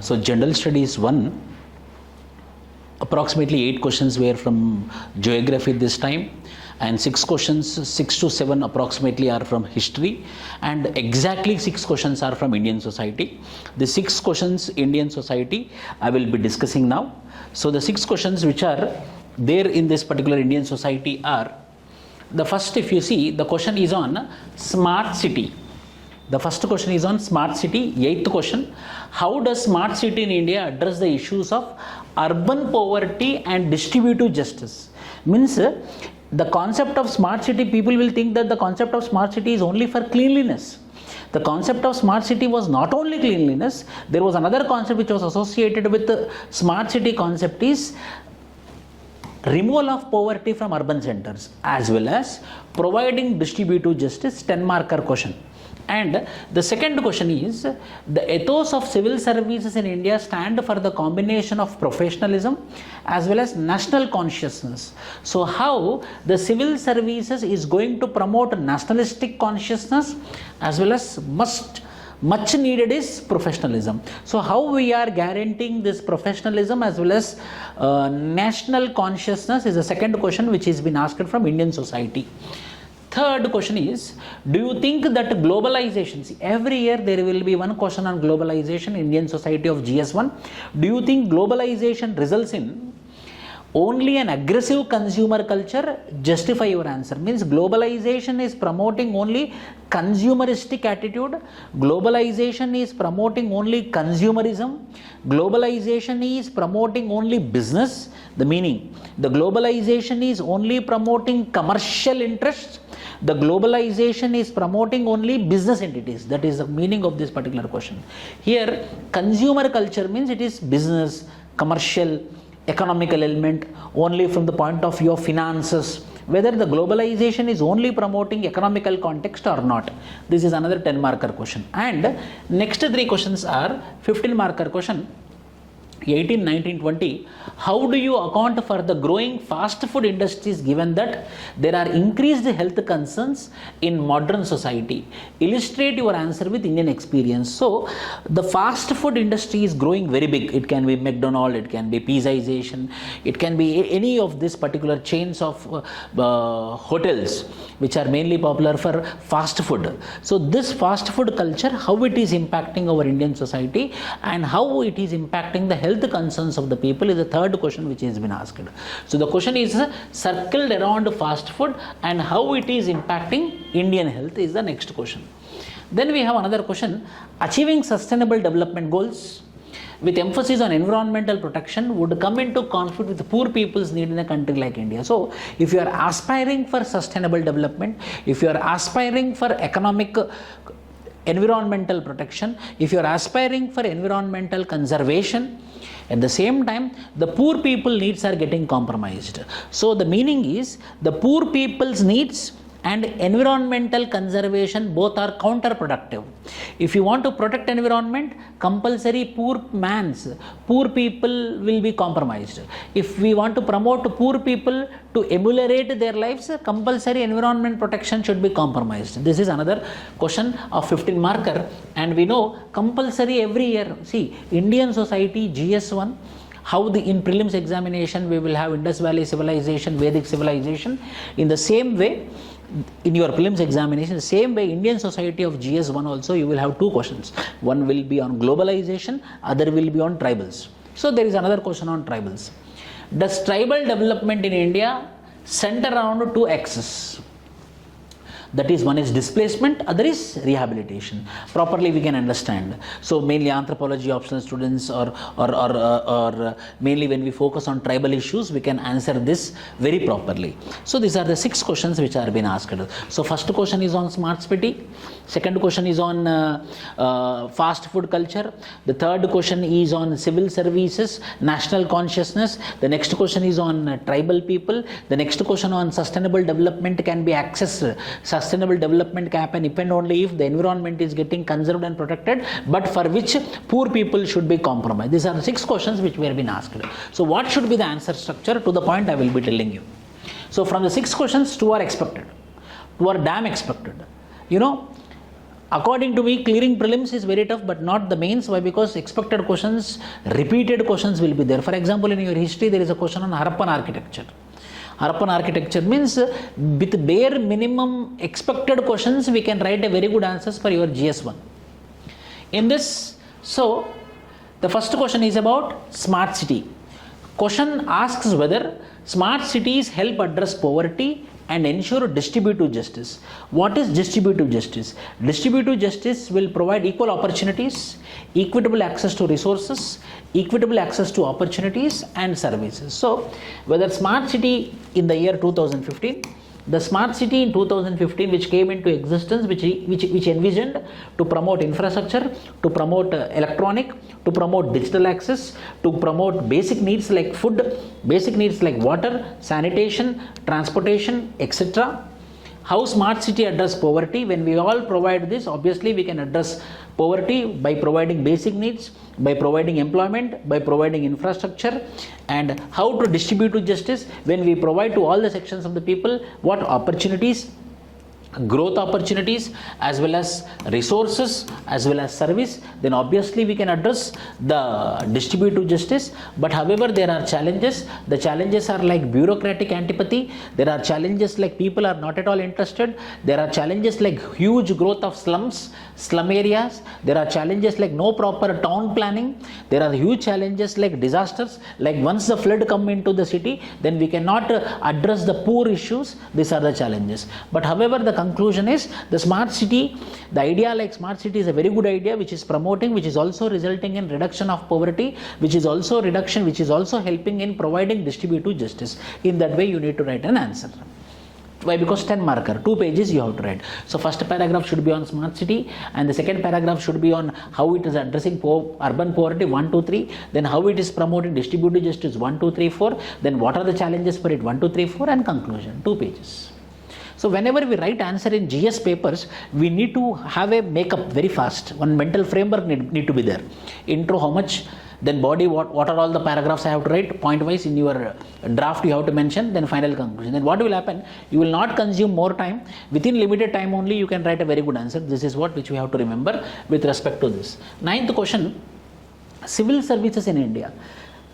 So general studies 1, approximately 8 questions were from geography this time, and 6 questions, 6 to 7 approximately are from history, and exactly 6 questions are from Indian society. The 6 questions Indian society I will be discussing now. So the 6 questions which are there in this particular Indian society are, the first, if you see, the question is on smart city. The first question is on smart city. 8th question, how does smart city in India address the issues of urban poverty and distributive justice? Means the concept of smart city, people will think that the concept of smart city is only for cleanliness. The concept of smart city was not only cleanliness, there was another concept which was associated with the smart city concept is removal of poverty from urban centers, as well as providing distributive justice. 10 marker question. And the second question is, the ethos of civil services in India stand for the combination of professionalism as well as national consciousness. So how the civil services is going to promote nationalistic consciousness as well as much needed is professionalism. So how we are guaranteeing this professionalism as well as national consciousness is the second question which has been asked from Indian society. Third question is, do you think that globalization, see, every year there will be one question on globalization, Indian society of GS1. Do you think globalization results in only an aggressive consumer culture? Justify your answer. Means globalization is promoting only consumeristic attitude, globalization is promoting only consumerism, globalization is promoting only business. The meaning, the globalization is only promoting commercial interests, the globalization is promoting only business entities. That is the meaning of this particular question. Here consumer culture means it is business, commercial, economical element only from the point of view of finances, whether the globalization is only promoting economical context or not. This is another 10 marker question. And next 3 questions are 15 marker question. 18, 19, 20, how do you account for the growing fast food industries given that there are increased health concerns in modern society? Illustrate your answer with Indian experience. So the fast food industry is growing very big. It can be McDonald's, it can be Pizzaization, it can be any of this particular chains of hotels which are mainly popular for fast food. So this fast food culture, how it is impacting our Indian society and how it is impacting the health concerns of the people is the third question which has been asked. So the question is circled around fast food and how it is impacting Indian health is the next question. Then we have another question, achieving sustainable development goals with emphasis on environmental protection would come into conflict with poor people's need in a country like India. So if you are aspiring for sustainable development, if you are aspiring for economic environmental protection, if you are aspiring for environmental conservation, at the same time the poor people needs are getting compromised. So the meaning is the poor people's needs and environmental conservation both are counterproductive. If you want to protect environment, compulsory poor people will be compromised. If we want to promote poor people to ameliorate their lives, compulsory environment protection should be compromised. This is another question of 15 marker, and we know compulsory every year. See, Indian society GS1, how in prelims examination we will have Indus Valley civilization, Vedic civilization. In the same way, in your prelims examination, the same way Indian society of GS1 also you will have 2 questions. One will be on globalization, other will be on tribals. So there is another question on tribals. Does tribal development in India center around 2 axes? That is, one is displacement, other is rehabilitation. Properly we can understand. So mainly anthropology optional students or mainly when we focus on tribal issues, we can answer this very properly. So these are the 6 questions which are been asked. So first question is on smart city. Second question is on fast food culture. The third question is on civil services, national consciousness. The next question is on tribal people. The next question on sustainable development can be accessed. Sustainable development can happen depend only if the environment is getting conserved and protected, but for which poor people should be compromised. These are the 6 questions which we have been asked. So what should be the answer structure? To the point I will be telling you. So from the 6 questions, 2 are expected. 2 are damn expected. You know, According to me, clearing prelims is very tough, but not the mains. Why? Because expected questions, repeated questions will be there. For example, in your history, there is a question on Harappan architecture. Harappan architecture means with bare minimum expected questions, we can write a very good answers for your GS1. In this, so the first question is about smart city. Question asks whether smart cities help address poverty and ensure distributive justice. What is distributive justice? Distributive justice will provide equal opportunities, equitable access to resources, equitable access to opportunities and services. So, whether smart city in the year 2015, the smart city in 2015 which came into existence, which envisioned to promote infrastructure, to promote electronic, to promote digital access, to promote basic needs like food, basic needs like water, sanitation, transportation, etc. How smart city address poverty? When we all provide this, obviously we can address poverty by providing basic needs, by providing employment, by providing infrastructure. And how to distribute justice? When we provide to all the sections of the people what opportunities, growth opportunities, as well as resources, as well as service, then obviously we can address the distributive justice. But however, there are challenges. The challenges are like bureaucratic antipathy. There are challenges like people are not at all interested. There are challenges like huge growth of slums, slum areas. There are challenges like no proper town planning. There are huge challenges like disasters. Like once the flood come into the city, then we cannot address the poor issues. These are the challenges. But however, the conclusion is the smart city, the idea like smart city is a very good idea which is promoting, which is also resulting in reduction of poverty, which is also reduction, which is also helping in providing distributive justice. In that way, you need to write an answer. Why? Because 10 marker, 2 pages you have to write. So first paragraph should be on smart city, and the second paragraph should be on how it is addressing urban poverty 1, 2, 3. Then how it is promoting distributive justice 1, 2, 3, 4. Then what are the challenges for it 1, 2, 3, 4, and conclusion 2 pages. So whenever we write answer in GS papers, we need to have a makeup very fast. One mental framework need to be there. Intro, how much? Then body, what are all the paragraphs I have to write? Point wise in your draft you have to mention. Then final conclusion. Then what will happen? You will not consume more time. Within limited time only you can write a very good answer. This is what which we have to remember with respect to this. 9th question, civil services in India.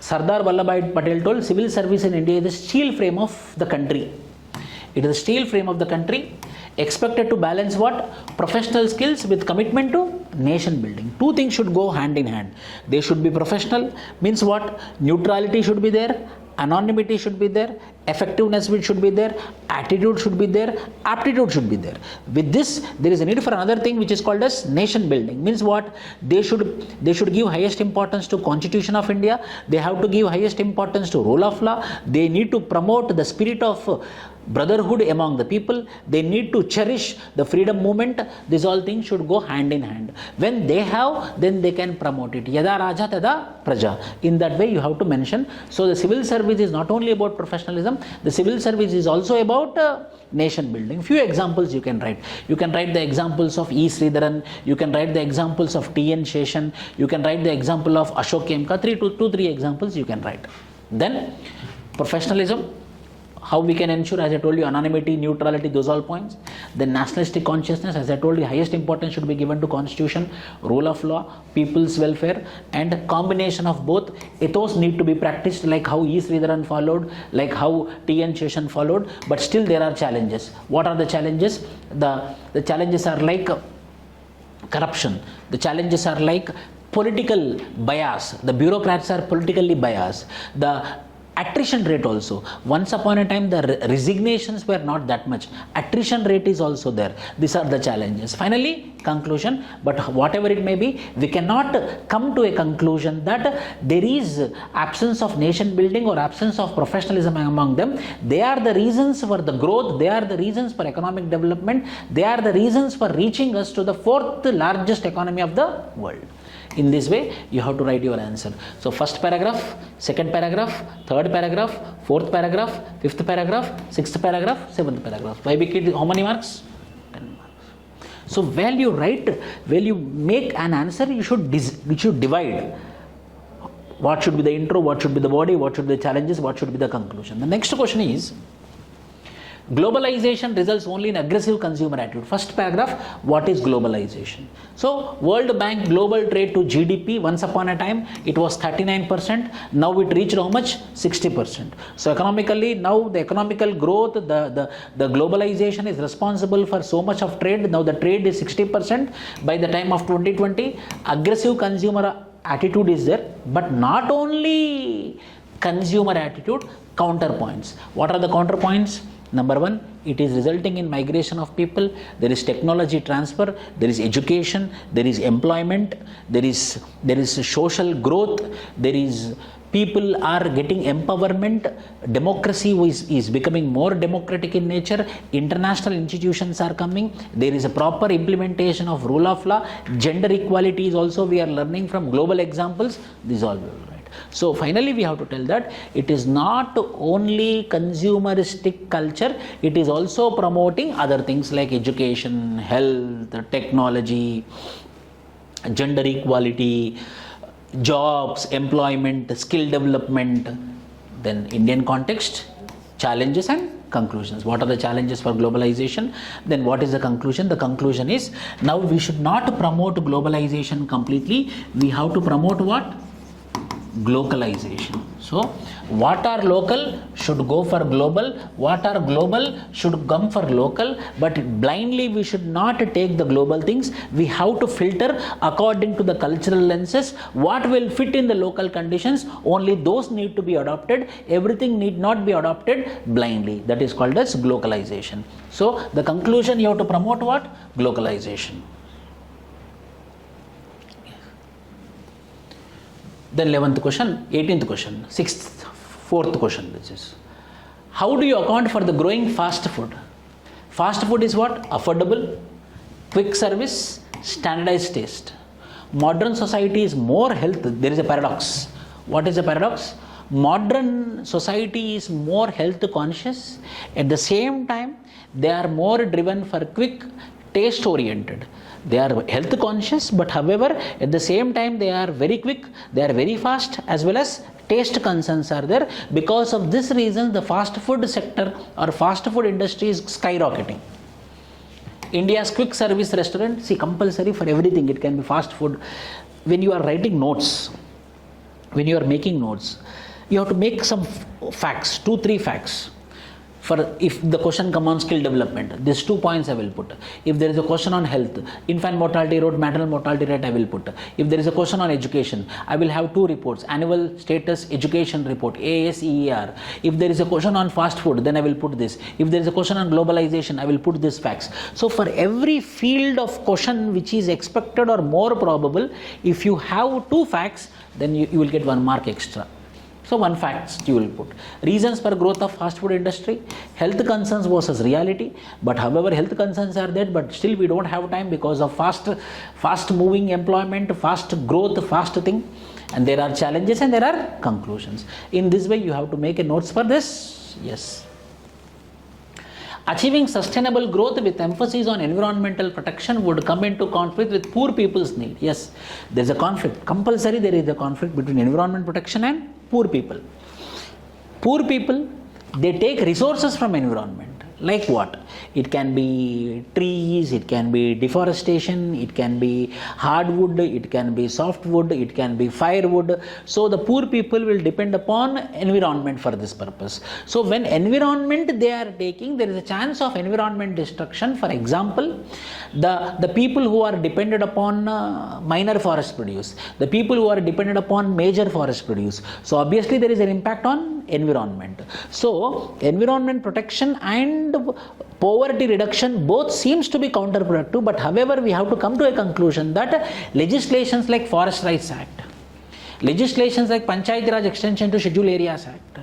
Sardar Vallabhbhai Patel told civil service in India is the steel frame of the country. It is the steel frame of the country, expected to balance what? Professional skills with commitment to nation building. 2 things should go hand in hand. They should be professional, means what? Neutrality should be there, anonymity should be there, effectiveness should be there, attitude should be there, aptitude should be there. With this, there is a need for another thing which is called as nation building. Means what? They should give highest importance to Constitution of India. They have to give highest importance to rule of law. They need to promote the spirit of brotherhood among the people. They need to cherish the freedom movement. These all things should go hand in hand. When they have, then they can promote it. Yada Raja Tada Praja. In that way you have to mention. So the civil service is not only about professionalism, the civil service is also about nation building. Few examples you can write. You can write the examples of E. Sridharan. You can write the examples of T.N. Sheshan. You can write the example of Ashok Khemka. 3 examples you can write. Then professionalism. How we can ensure, as I told you, anonymity, neutrality, those all points. Then nationalistic consciousness, as I told you, highest importance should be given to Constitution, rule of law, people's welfare, and combination of both. Ethos need to be practiced like how E. Sridharan followed, like how T.N. Sheshan followed, but still there are challenges. What are the challenges? The challenges are like corruption. The challenges are like political bias. The bureaucrats are politically biased. The attrition rate also. Once upon a time, the resignations were not that much. Attrition rate is also there. These are the challenges. Finally, conclusion. But whatever it may be, we cannot come to a conclusion that there is absence of nation building or absence of professionalism among them. They are the reasons for the growth. They are the reasons for economic development. They are the reasons for reaching us to the 4th largest economy of the world. In this way, you have to write your answer. So, first paragraph, second paragraph, third paragraph, fourth paragraph, fifth paragraph, sixth paragraph, seventh paragraph. Why we get how many marks? 10 marks. So, while you make an answer, you should divide. What should be the intro, what should be the body, what should be the challenges, what should be the conclusion. The next question is, Globalization results only in aggressive consumer attitude. First paragraph, what is globalization? So, World Bank global trade to GDP, once upon a time, it was 39%. Now it reached how much? 60%. So, economically, now the economical growth, the globalization is responsible for so much of trade. Now the trade is 60%. By the time of 2020, aggressive consumer attitude is there, but not only consumer attitude, counterpoints. What are the counterpoints? Number one, it is resulting in migration of people. There is technology transfer, there is education, there is employment, there is social growth, there is people are getting empowerment, democracy is becoming more democratic in nature, international institutions are coming, there is a proper implementation of rule of law, gender equality is also we are learning from global examples, these all will right. So finally we have to tell that it is not only consumeristic culture, it is also promoting other things like education, health, technology, gender equality, jobs, employment, skill development. Then Indian context, challenges and conclusions. What are the challenges for globalization? Then what is the conclusion? The conclusion is, now we should not promote globalization completely. We have to promote what? Glocalization. So what are local should go for global, what are global should come for local, but blindly we should not take the global things. We have to filter according to the cultural lenses. What will fit in the local conditions, only those need to be adopted. Everything need not be adopted blindly. That is called as glocalization. So the conclusion, you have to promote what? Glocalization. Then 11th question, 18th question, 6th, 4th question, which is, how do you account for the growing fast food? Fast food is what? Affordable, quick service, standardized taste. Modern society is more health. There is a paradox. What is the paradox? Modern society is more health conscious. At the same time, they are more driven for quick, taste oriented. They are health conscious, but however, at the same time, they are very quick, they are very fast, as well as taste concerns are there. Because of this reason, the fast food sector or fast food industry is skyrocketing. India's quick service restaurant, see, compulsory for everything, it can be fast food. When you are writing notes, when you are making notes, you have to make some facts, 2-3 facts. For if the question come on skill development, these 2 points I will put. If there is a question on health, infant mortality rate, maternal mortality rate, I will put. If there is a question on education, I will have 2 reports, annual status education report, ASER. If there is a question on fast food, then I will put this. If there is a question on globalization, I will put these facts. So for every field of question which is expected or more probable, if you have 2 facts, then you will get 1 mark extra. So 1 fact you will put. Reasons for growth of fast food industry, health concerns versus reality. But however, health concerns are there, but still we don't have time because of fast moving employment, fast growth, fast thing. And there are challenges and there are conclusions. In this way, you have to make a notes for this. Yes. Achieving sustainable growth with emphasis on environmental protection would come into conflict with poor people's need. Yes, there is a conflict. Compulsory there is a conflict between environment protection and poor people. Poor people, they take resources from environment. Like what? It can be trees, it can be deforestation, it can be hardwood, it can be softwood, it can be firewood. So the poor people will depend upon environment for this purpose. So when environment they are taking, there is a chance of environment destruction. For example, the people who are dependent upon minor forest produce, the people who are dependent upon major forest produce. So obviously there is an impact on environment. So environment protection and poverty reduction both seems to be counterproductive, but however we have to come to a conclusion that legislations like Forest Rights Act, legislations like Panchayati Raj Extension to Scheduled Areas Act,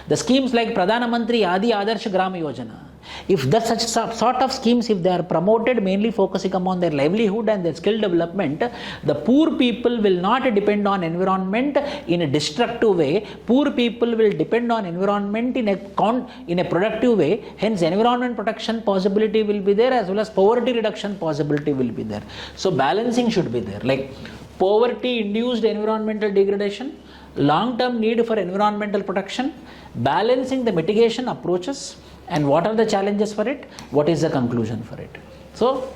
the schemes like Pradhana Mantri Adi Adarsh Gram Yojana, if that such sort of schemes, if they are promoted mainly focusing upon their livelihood and their skill development, the poor people will not depend on environment in a destructive way. Poor people will depend on environment in a productive way. Hence, environment protection possibility will be there as well as poverty reduction possibility will be there. So, balancing should be there. Like poverty-induced environmental degradation, long-term need for environmental protection, balancing the mitigation approaches, and what are the challenges for it, what is the conclusion for it. So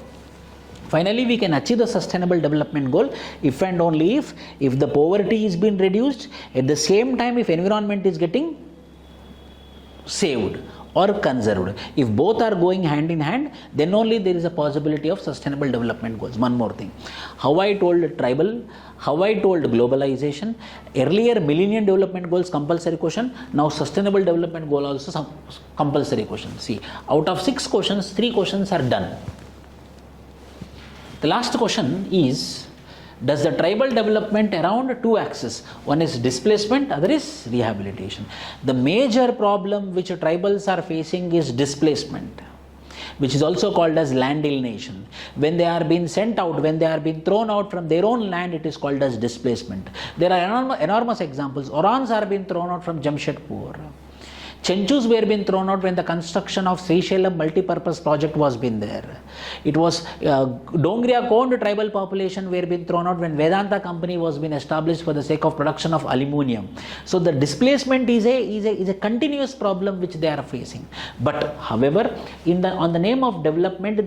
finally we can achieve the sustainable development goal if and only if the poverty is being reduced, at the same time if environment is getting saved or conserved. If both are going hand in hand, then only there is a possibility of sustainable development goals. One more thing, how I told tribal, how I told globalization, earlier millennium development goals compulsory question, now sustainable development goal also some compulsory question. See, out of 6 questions, 3 questions are done. The last question is, does the tribal development around 2 axes? One is displacement, other is rehabilitation. The major problem which tribals are facing is displacement, which is also called as land alienation. When they are being sent out, when they are being thrown out from their own land, it is called as displacement. There are enormous examples. Orans are being thrown out from Jamshedpur. Chenchus were being thrown out when the construction of Seychelles multi-purpose project was been there. It was Dongria Kond tribal population were being thrown out when Vedanta company was being established for the sake of production of aluminium. So the displacement is a continuous problem which they are facing. But however, on the name of development,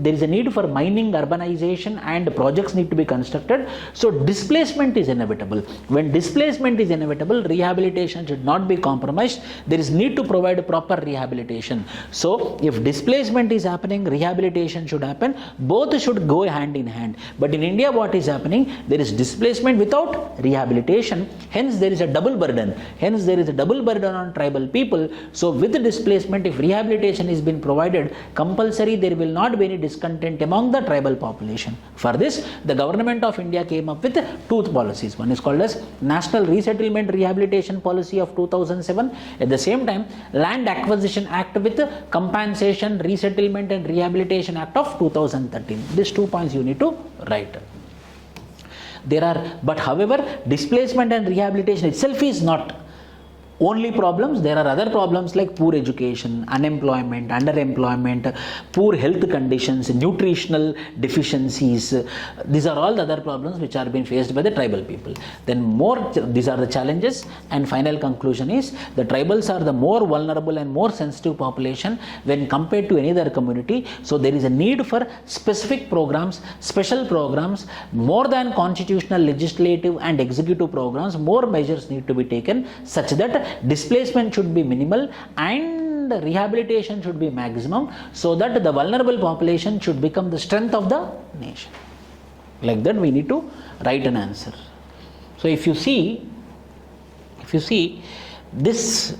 there is a need for mining, urbanization, and projects need to be constructed. So displacement is inevitable. When displacement is inevitable, rehabilitation should not be compromised. There is need to provide proper rehabilitation. So if displacement is happening, rehabilitation should happen. Both should go hand in hand. But in India, what is happening? There is displacement without rehabilitation. Hence there is a double burden. Hence there is a double burden on tribal people. So with the displacement, if rehabilitation is being provided compulsory, there will not be any discontent among the tribal population. For this, the government of India came up with 2 policies. One is called as National Resettlement Rehabilitation Policy of 2007. At the same time, Land Acquisition Act with Compensation, Resettlement and Rehabilitation Act of 2013. These 2 points you need to write. But however, displacement and rehabilitation itself is not only problems. There are other problems like poor education, unemployment, underemployment, poor health conditions, nutritional deficiencies. These are all the other problems which are being faced by the tribal people. Then these are the challenges, and final conclusion is the tribals are the more vulnerable and more sensitive population when compared to any other community. So there is a need for specific programs, special programs, more than constitutional, legislative and executive programs. More measures need to be taken such that displacement should be minimal and rehabilitation should be maximum, so that the vulnerable population should become the strength of the nation. Like that we need to write an answer. So if you see this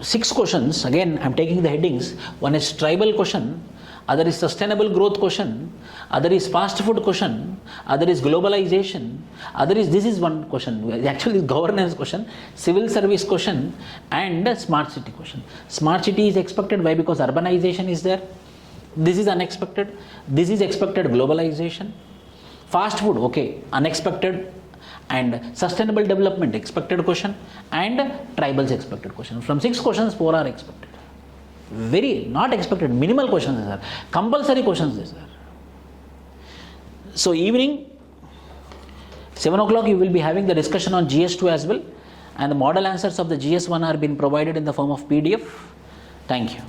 6 questions, again I am taking the headings. One is tribal question, other is sustainable growth question, other is fast food question, other is globalization, this is one question, actually governance question, civil service question, and smart city question. Smart city is expected, why? Because urbanization is there. This is unexpected. This is expected, globalization. Fast food, okay, unexpected. And sustainable development, expected question, and tribals expected question. From 6 questions, 4 are expected. Very not expected, minimal questions are there. Compulsory questions are there. So evening 7 o'clock you will be having the discussion on GS2 as well, and the model answers of the GS1 are being provided in the form of PDF. Thank you.